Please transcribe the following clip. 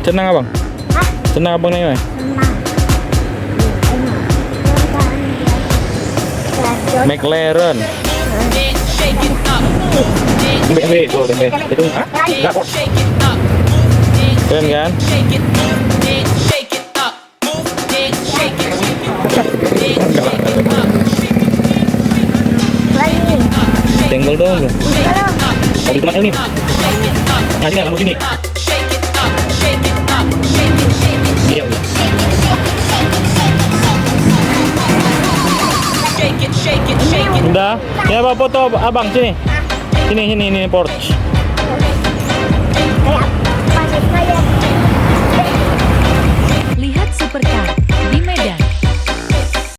Senang abang? Hah? Senang abang naik mana? McLaren. BMW tuh, BMW. Itu enggak kok. Keren kan? Tenggel dong. Tadi tempat ini. Nah, sini, kamu sini. Iya. Udah. Ya, bawa foto abang sini. Sini, Porsche.